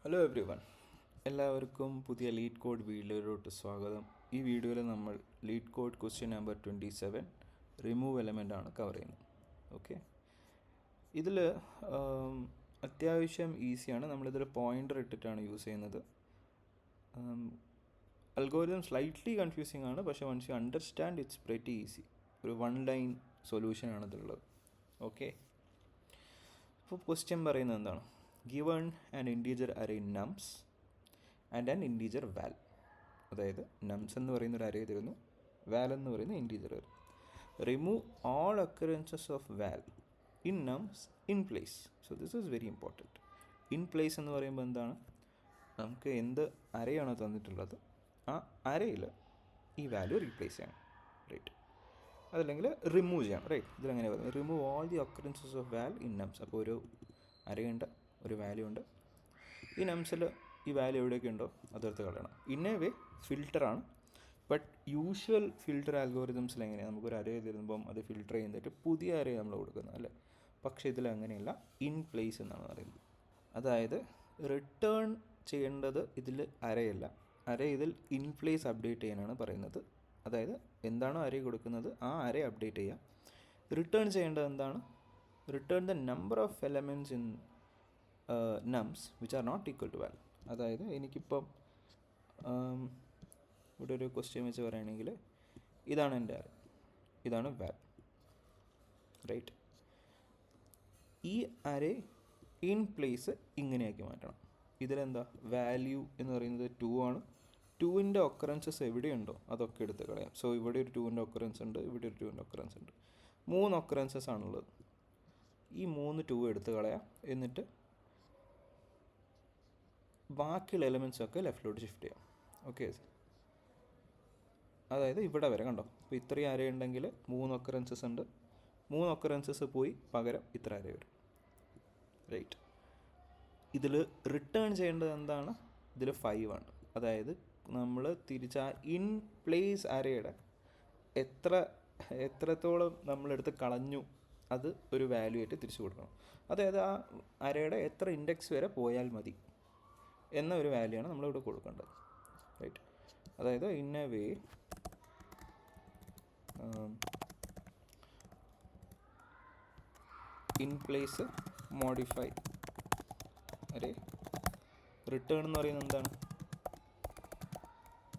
Hello every one, എല്ലാവർക്കും പുതിയ lead code വീഡിയോയിലോട്ട് സ്വാഗതം. ഈ വീഡിയോയിൽ നമ്മൾ lead code question number 27 remove element ആണ് കവർ ചെയ്യുന്നത്. ഓക്കെ, ഇതിൽ അത്യാവശ്യം ഈസിയാണ്. നമ്മളിതിൽ പോയിൻ്റർ ഇട്ടിട്ടാണ് യൂസ് ചെയ്യുന്നത്. അൽഗോരിതം സ്ലൈറ്റ്ലി കൺഫ്യൂസിങ് ആണ്, പക്ഷേ once you understand it's pretty easy. ഒരു 1 ലൈൻ സൊല്യൂഷൻ ആണിതുള്ളത്. ഓക്കെ, അപ്പോൾ ക്വസ്റ്റ്യൻ പറയുന്നത് എന്താണ്? Given an integer array nums and an integer val. അതായത് nums എന്ന് പറയുന്ന ഒരു അറേ തരുന്നു, val എന്ന് പറയുന്ന ഇൻറ്റീജർ തരുന്നു. Remove all occurrences of val in nums in place. So this is very important. In place എന്ന് പറയുമ്പോൾ എന്താണ്? നമുക്ക് എന്ത് അറേയാണോ തന്നിട്ടുള്ളത് ആ അറേയിൽ ഈ വാല്യൂ റീപ്ലേസ് ചെയ്യണം, റൈറ്റ്? അതല്ലെങ്കിൽ റിമൂവ് ചെയ്യണം, റൈറ്റ്? ഇതിലെങ്ങനെ പറയുന്നത്? Remove all the occurrences of val in nums. അപ്പോൾ ഒരു അറേയുണ്ട്, ഒരു വാല്യൂ ഉണ്ട്. ഈ നംസിൽ ഈ വാല്യൂ എവിടെയൊക്കെ ഉണ്ടോ അതെടുത്ത് കളയണം. ഇൻ എ വേ ഫിൽറ്ററാണ്, ബട്ട് യൂഷ്വൽ ഫിൽറ്റർ ആൽഗോറിതംസിൽ എങ്ങനെയാണ്? നമുക്കൊരു അറേ തരുമ്പം അത് ഫിൽറ്റർ ചെയ്യുന്നിട്ട് പുതിയ അറേ നമ്മൾ കൊടുക്കുന്നത്, അല്ലേ? പക്ഷേ ഇതിൽ അങ്ങനെയല്ല, ഇൻ പ്ലേസ് എന്നാണ് പറയുന്നത്. അതായത് റിട്ടേൺ ചെയ്യേണ്ടത് ഇതിൽ അറേയല്ല, അറേ ഇതിൽ ഇൻ പ്ലേസ് അപ്ഡേറ്റ് ചെയ്യാനാണ് പറയുന്നത്. അതായത് എന്താണോ അറേ കൊടുക്കുന്നത് ആ അറേ അപ്ഡേറ്റ് ചെയ്യുക. റിട്ടേൺ ചെയ്യേണ്ടത് എന്താണ്? Return the number of elements in nums which are not equal to val. അതായത് എനിക്കിപ്പം ഇവിടെ ഒരു ക്വസ്റ്റ്യൻ വെച്ച് പറയുകയാണെങ്കിൽ ഇതാണ് എൻ്റെ അറേ, ഇതാണ് val, റൈറ്റ്? ഈ അറേ ഇൻ പ്ലേസ് ഇങ്ങനെയാക്കി മാറ്റണം. ഇതിലെന്താ? വാല്യൂ എന്ന് പറയുന്നത് 2 ആണ്. 2ൻ്റെ ഒക്കറൻസസ് എവിടെയുണ്ടോ അതൊക്കെ എടുത്ത് കളയാം. സോ ഇവിടെ ഒരു 2ൻ്റെ ഒക്കറൻസ് ഉണ്ട്, ഇവിടെ ഒരു 2ൻ്റെ ഒക്കറൻസ് ഉണ്ട്. 3 ഒക്കറൻസസ് ആണുള്ളത്. ഈ 2 എടുത്ത് കളയാം. എന്നിട്ട് ബാക്കിയുള്ള എലമെൻറ്റ്സൊക്കെ ലെഫ്റ്റിലോട്ട് ഷിഫ്റ്റ് ചെയ്യാം. ഓക്കെ, അതായത് ഇവിടെ വരെ കണ്ടോ? അപ്പോൾ ഇത്രയും അറേ ഉണ്ടെങ്കിൽ 3 ഒക്കറൻസസ് ഉണ്ട്. 3 ഒക്കറൻസസ് പോയി പകരം ഇത്ര അറേ വരും, റൈറ്റ്? ഇതിൽ റിട്ടേൺ ചെയ്യേണ്ടത് എന്താണ്? ഇതിൽ 5 ആണ്. അതായത് നമ്മൾ തിരിച്ച് ആ ഇൻ പ്ലേസ് അറേയുടെ എത്രത്തോളം നമ്മളെടുത്ത് കളഞ്ഞു അത് ഒരു വാല്യൂ ആയിട്ട് തിരിച്ചു കൊടുക്കണം. അതായത് ആ അറേയുടെ എത്ര ഇൻഡെക്സ് വരെ പോയാൽ മതി എന്ന ഒരു വാല്യൂ ആണ് നമ്മളിവിടെ കൊടുക്കേണ്ടത്, റൈറ്റ്? അതായത് in a way in place modify array. Return എന്ന് പറയുന്നത് എന്താണ്?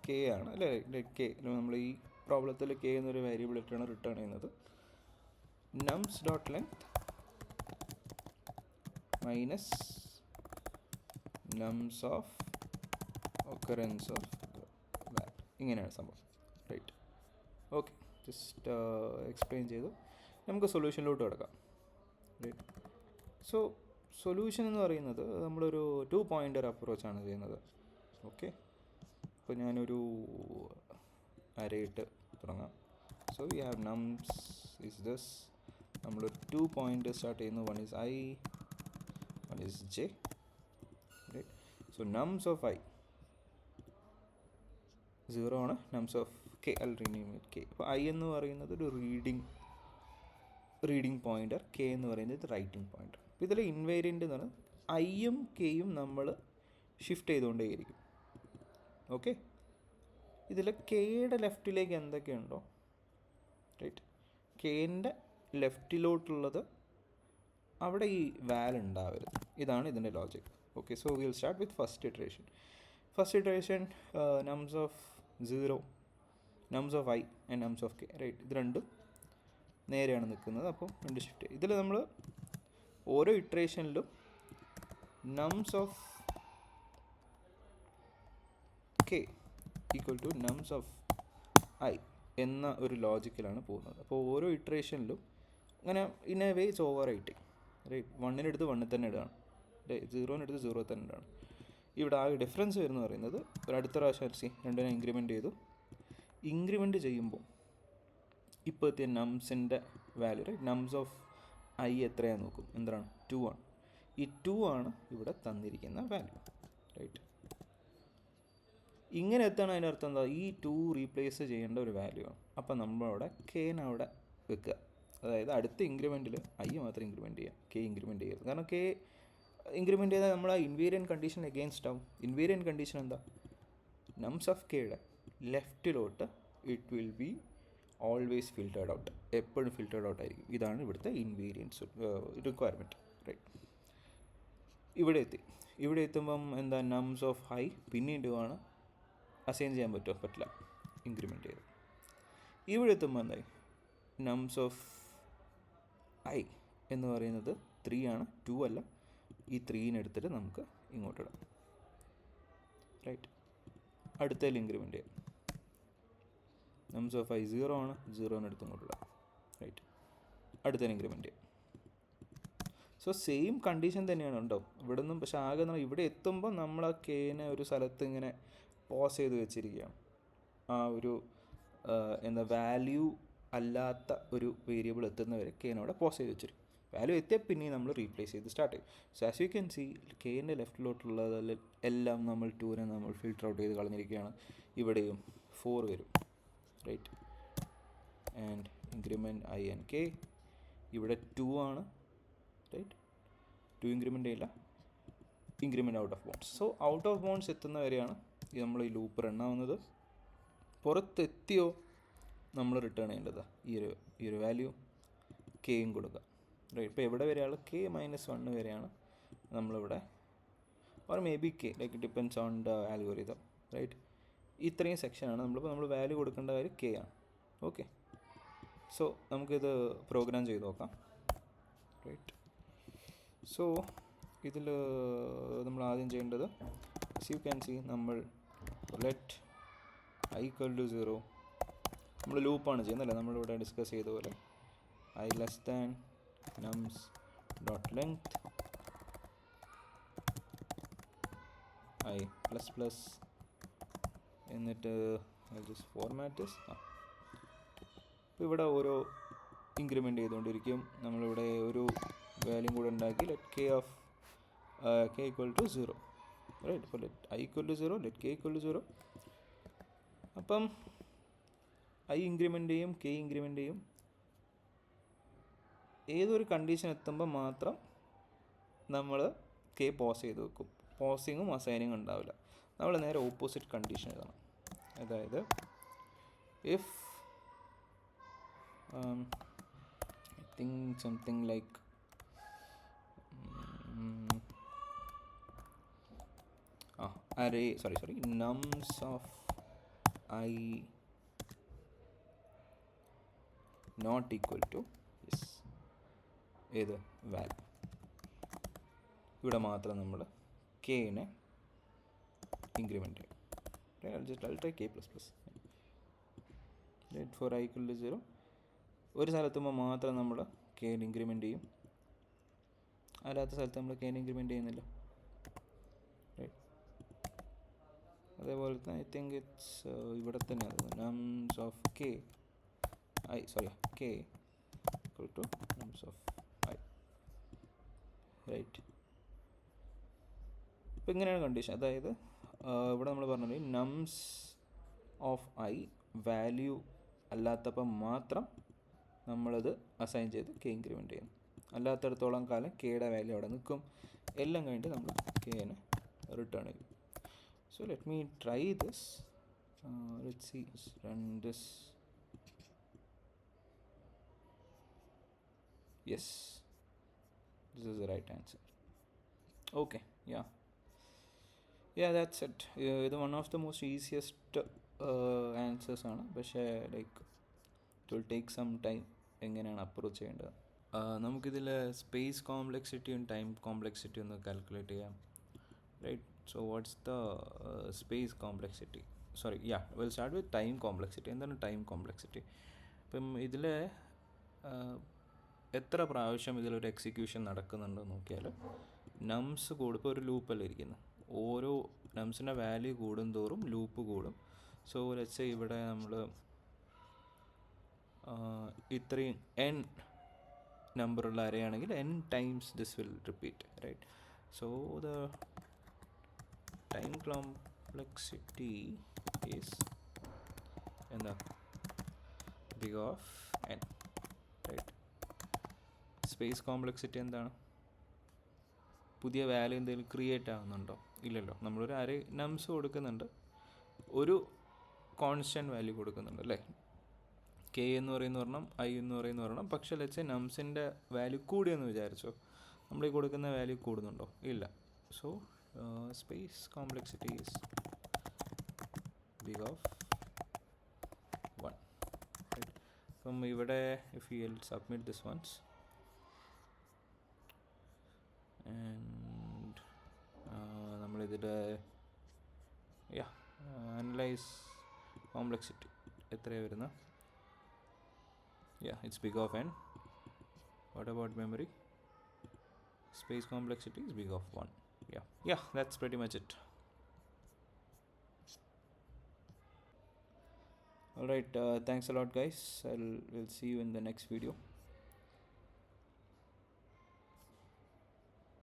കെ ആണ്, അല്ലേ? കെ നമ്മൾ ഈ പ്രോബ്ലത്തിൽ കെ എന്നൊരു വേരിയബിൾ ഇട്ടാണ് റിട്ടേൺ ചെയ്യുന്നത്. nums dot length minus nums of occurrence of val. ഇങ്ങനെയാണ് സംഭവം, റൈറ്റ്? ഓക്കെ, ജസ്റ്റ് എക്സ്പ്ലെയിൻ ചെയ്തു. നമുക്ക് സൊല്യൂഷനിലോട്ട് കിടക്കാം, റൈറ്റ്? സോ സൊല്യൂഷൻ എന്ന് പറയുന്നത് നമ്മളൊരു 2 പോയിൻ്റർ അപ്രോച്ചാണ് ചെയ്യുന്നത്. ഓക്കെ, അപ്പോൾ ഞാനൊരു അറേ ഇട്ട് തുടങ്ങാം. So we have nums is this. നമ്മൾ 2 പോയിൻ്റ് സ്റ്റാർട്ട് ചെയ്യുന്നു. 1 is I, 1 is J, right? So nums of I 0 ആണ്. nums of K, I'll rename it K. അപ്പോൾ I എന്ന് പറയുന്നത് ഒരു റീഡിങ് പോയിൻ്റർ, K എന്ന് പറയുന്നത് റൈറ്റിംഗ് പോയിൻ്റർ. അപ്പോൾ ഇതിൽ ഇൻവേരിയൻ്റ് എന്ന് പറഞ്ഞാൽ ഐയും കെയും നമ്മൾ ഷിഫ്റ്റ് ചെയ്തുകൊണ്ടേയിരിക്കും. ഓക്കെ, ഇതിൽ കെയുടെ ലെഫ്റ്റിലേക്ക് എന്തൊക്കെയുണ്ടോ, റൈറ്റ്? കെൻ്റെ ലെഫ്റ്റിലോട്ടുള്ളത് അവിടെ ഈ വാൽ ഉണ്ടാവരുത്. ഇതാണ് ഇതിൻ്റെ logic. Okay, so will start with first iteration. nums of 0, nums of I and nums of K, right? ഇത് രണ്ടും നേരെയാണ് നിൽക്കുന്നത്, അപ്പോൾ രണ്ട് ഷിഫ്റ്റ് ചെയ്യും. ഇതിൽ നമ്മൾ ഓരോ ഇറ്ററേഷനിലും nums of K equal to nums of I എന്ന ഒരു ലോജിക്കിലാണ് പോകുന്നത്. അപ്പോൾ ഓരോ ഇറ്ററേഷനിലും അങ്ങനെ in a way it's overwriting, right? 1-നെടുത്ത് 1-ൽ തന്നെ ഇടുകയാണ്, 0-നെടുത്ത് 0 തന്നെ ഇടുകയാണ്. ഇവിടെ ആകെ ഡിഫറൻസ് വരുന്നത് പറയുന്നത് ഒരു അടുത്ത പ്രാവശ്യം രണ്ടിനെ ഇൻക്രിമെൻറ്റ് ചെയ്തു. ഇൻക്രിമെൻറ്റ് ചെയ്യുമ്പോൾ ഇപ്പോൾ എത്തിയ നംസിൻ്റെ value, right? nums of I എത്രയാണ് നോക്കും. എന്താണ്? 2 ആണ്. ഈ 2 ആണ് ഇവിടെ തന്നിരിക്കുന്ന വാല്യൂ, റൈറ്റ്? ഇങ്ങനെ എത്താണ് അതിൻ്റെ അർത്ഥം എന്താ? ഈ 2 റീപ്ലേസ് ചെയ്യേണ്ട ഒരു വാല്യൂ ആണ്. അപ്പം നമ്മളവിടെ കെനെ അവിടെ വെക്കുക. അതായത് അടുത്ത ഇൻക്രിമെൻറ്റിൽ ഐ മാത്രം ഇൻക്രിമെൻറ്റ് ചെയ്യാം, കെ ഇൻക്രിമെൻറ്റ് ചെയ്യരുത്. കാരണം കെ ഇൻക്രിമെൻ്റ് ചെയ്താൽ നമ്മൾ ആ ഇൻവേരിയൻറ്റ് കണ്ടീഷൻ എഗെയിൻസ്റ്റ് ആവും. ഇൻവേരിയൻറ്റ് കണ്ടീഷൻ എന്താ? നംസ് ഓഫ് കെയുടെ ലെഫ്റ്റിലോട്ട് it will be always filtered out, എപ്പോഴും ഫിൽറ്റേർഡ് ഔട്ട് ആയിരിക്കും. ഇതാണ് ഇവിടുത്തെ ഇൻവേരിയൻസ് റിക്വയർമെൻറ്റ്, റൈറ്റ്. ഇവിടെ എത്തുമ്പം എന്താ, നംസ് ഓഫ് ഹൈ പിന്നീട് ആണ് അസൈൻ ചെയ്യാൻ പറ്റുമോ? പറ്റില്ല, ഇൻക്രിമെൻ്റ് ചെയ്ത്. ഇവിടെ എത്തുമ്പോൾ എന്തായി, നംസ് ഓഫ് ഐ എന്ന് പറയുന്നത് 3 ആണ്, 2 അല്ല. ഈ 3 എടുത്തിട്ട് നമുക്ക് ഇങ്ങോട്ടിടാം, റൈറ്റ്. അടുത്തതിൽ ഇൻക്രിമെൻ്റ് ചെയ്യാം. നംസ് ഓഫ് ഐ 0 ആണ്, 0 എടുത്ത് ഇങ്ങോട്ടിടാം, റൈറ്റ്. അടുത്തതിൽ ഇൻക്രിമെൻ്റ് ചെയ്യാം. സോ സെയിം കണ്ടീഷൻ തന്നെയാണ് ഉണ്ടാവും ഇവിടെ നിന്നും. പക്ഷേ ആകെ ഇവിടെ എത്തുമ്പോൾ നമ്മൾ ആ കേനെ ഒരു സ്ഥലത്ത് ഇങ്ങനെ പോസ് ചെയ്ത് വെച്ചിരിക്കുകയാണ്. ആ ഒരു എന്താ വാല്യൂ അല്ലാത്ത ഒരു വേരിയബിൾ എത്തുന്നവരെ കേനോടെ പോസ് ചെയ്ത് വെച്ചിരിക്കും. വാല്യൂ എത്തിയാൽ പിന്നെ നമ്മൾ റീപ്ലേസ് ചെയ്ത് സ്റ്റാർട്ട് ചെയ്യും. So as you can see, കേൻ്റെ ലെഫ്റ്റിലോട്ടുള്ളതിൽ എല്ലാം നമ്മൾ 2നെ നമ്മൾ ഫിൽറ്റർ ഔട്ട് ചെയ്ത് കളഞ്ഞിരിക്കുകയാണ്. ഇവിടെയും 4 വരും, right. And increment I and K ഇവിടെ 2 ആണ്, റൈറ്റ്. 2 ഇൻക്രിമെൻ്റ് ചെയ്യില്ല, increment out of bounds. So out of bounds എത്തുന്നവരെയാണ് നമ്മൾ ഈ ലൂപ്പ് റൺ ആവുന്നത്. പുറത്തെത്തിയോ നമ്മൾ റിട്ടേൺ ചെയ്യേണ്ടത് ഈ ഒരു വാല്യൂ കെയും കൊടുക്കുക, റൈറ്റ്. ഇപ്പോൾ എവിടെ വരെയാണ്? K-1 വരെയാണ് നമ്മളിവിടെ, or maybe K, like depends on the algorithm, right. ഇത്രയും സെക്ഷനാണ് നമ്മൾ വാല്യൂ കൊടുക്കേണ്ട കാര്യം കെ ആണ്. ഓക്കെ, സോ നമുക്കിത് പ്രോഗ്രാം ചെയ്ത് നോക്കാം, റൈറ്റ്. സോ ഇതിൽ നമ്മൾ ആദ്യം ചെയ്യേണ്ടത്, as you can see, നമ്മൾ ലെറ്റ് ഐ ഈക്വൽ ടു 0, നമ്മൾ ലൂപ്പാണ് ചെയ്യുന്നതല്ലേ, നമ്മളിവിടെ ഡിസ്കസ് ചെയ്ത പോലെ. I less than നംസ് dot length I plus plus, എന്നിട്ട് ജസ്റ്റ് ഫോർമാറ്റ്. ഇപ്പോൾ ഇവിടെ ഓരോ ഇൻക്രിമെൻ്റ് ചെയ്തുകൊണ്ടിരിക്കും. നമ്മളിവിടെ ഒരു വാല്യൂ കൂടെ ഉണ്ടാക്കി, let K of K equal to 0, right. ഇപ്പോൾ let I equal to 0, let K equal to 0. അപ്പം ഐ ഇൻക്രിമെൻ്റ് ചെയ്യും, കെ ഇൻക്രിമെൻ്റ് ചെയ്യും. ഏതൊരു കണ്ടീഷൻ എത്തുമ്പോൾ മാത്രം നമ്മൾ കെ പോസ് ചെയ്ത് വെക്കും. പോസിങ്ങും അസൈനിങ്ങും ഉണ്ടാവില്ല. നമ്മൾ നേരെ ഓപ്പോസിറ്റ് കണ്ടീഷൻ എഴുതണം. അതായത് if I think something like array, sorry, nums of I not equal to yes ഏത് വാല്യൂ. ഇവിടെ മാത്രം നമ്മൾ കെനെ ഇൻക്രിമെൻ്റ് ചെയ്യും. I'll try k++, right, for I equal to 0. ഒരു സ്ഥലത്തുമ്പോൾ മാത്രം നമ്മൾ കെനെ ഇൻക്രിമെൻ്റ് ചെയ്യും, അല്ലാത്ത സ്ഥലത്ത് നമ്മൾ കെനെ ഇൻക്രിമെൻ്റ് ചെയ്യുന്നില്ല, റൈറ്റ്. അതേപോലെ തന്നെ ഐ തിങ്ക് ഇറ്റ്സ് ഇവിടെ തന്നെ nums of K equal to nums of I, right. ഇപ്പോൾ ഇങ്ങനെയാണ് കണ്ടീഷൻ. അതായത് ഇവിടെ നമ്മൾ പറഞ്ഞത് നംസ് ഓഫ് ഐ വാല്യൂ അല്ലാത്തപ്പം മാത്രം നമ്മളത് അസൈൻ ചെയ്ത് കെ ഇൻക്രിമെൻ്റ് ചെയ്യണം. അല്ലാത്തടത്തോളം കാലം കെയുടെ വാല്യൂ അവിടെ നിൽക്കും. എല്ലാം കഴിഞ്ഞിട്ട് നമ്മൾ കെനെ റിട്ടേൺ ചെയ്യും. So let me try this. Let see, run this. Yes, this is the right answer. Okay, yeah that's it. ഇത് one of the most easiest answers ആണ്. പക്ഷേ like it will take some time എങ്ങനെയാണ് approach ചെയ്യേണ്ടത്. നമുക്കിതിൽ space കോംപ്ലെക്സിറ്റിയും time കോംപ്ലെക്സിറ്റിയും ഒന്ന് calculate ചെയ്യാം, right. So what's the space complexity? Will start with time complexity. എന്താണ് ടൈം കോംപ്ലെക്സിറ്റി? ഇപ്പം ഇതിൽ എത്ര പ്രാവശ്യം ഇതിലൊരു എക്സിക്യൂഷൻ നടക്കുന്നുണ്ടെന്ന് നോക്കിയാൽ, നംസ് കൂടും. ഇപ്പോൾ ഒരു ലൂപ്പല്ലേ ഇരിക്കുന്നത്, ഓരോ നംസിൻ്റെ വാല്യൂ കൂടും തോറും ലൂപ്പ് കൂടും. സോ ലെറ്റ്സ് സേ ഇവിടെ നമ്മൾ ഇത്രയും n നമ്പറുള്ള അരയാണെങ്കിൽ n times this will repeat, right. So the time complexity is എന്താ, big of n, right. Space complexity എന്താണ്? പുതിയ വാല്യൂ എന്തെങ്കിലും ക്രിയേറ്റ് ആകുന്നുണ്ടോ? ഇല്ലല്ലോ. നമ്മളൊരു അറേ നംസ് കൊടുക്കുന്നുണ്ട്, ഒരു കോൺസ്റ്റൻറ്റ് വാല്യൂ കൊടുക്കുന്നുണ്ട് അല്ലേ. കെ എന്ന് പറയുന്ന ഒരെണ്ണം, ഐ എന്ന് പറയുന്ന ഒരെണ്ണം. പക്ഷേ ലെറ്റ്സ് സേ നംസിൻ്റെ വാല്യൂ കൂടിയെന്ന് വിചാരിച്ചോ, നമ്മൾ ഈ കൊടുക്കുന്ന വാല്യൂ കൂടുന്നുണ്ടോ? ഇല്ല. So space complexity is big of 1. അപ്പം ഇവിടെ if you submit this once and നമ്മളിതിൻ്റെ അനലൈസ് കോംപ്ലക്സിറ്റി എത്രയാണ് വരുന്നത്? it's big of n. What about memory? Space complexity is big of 1. Yeah, that's pretty much it. Alright, thanks a lot guys. We'll see you in the next video.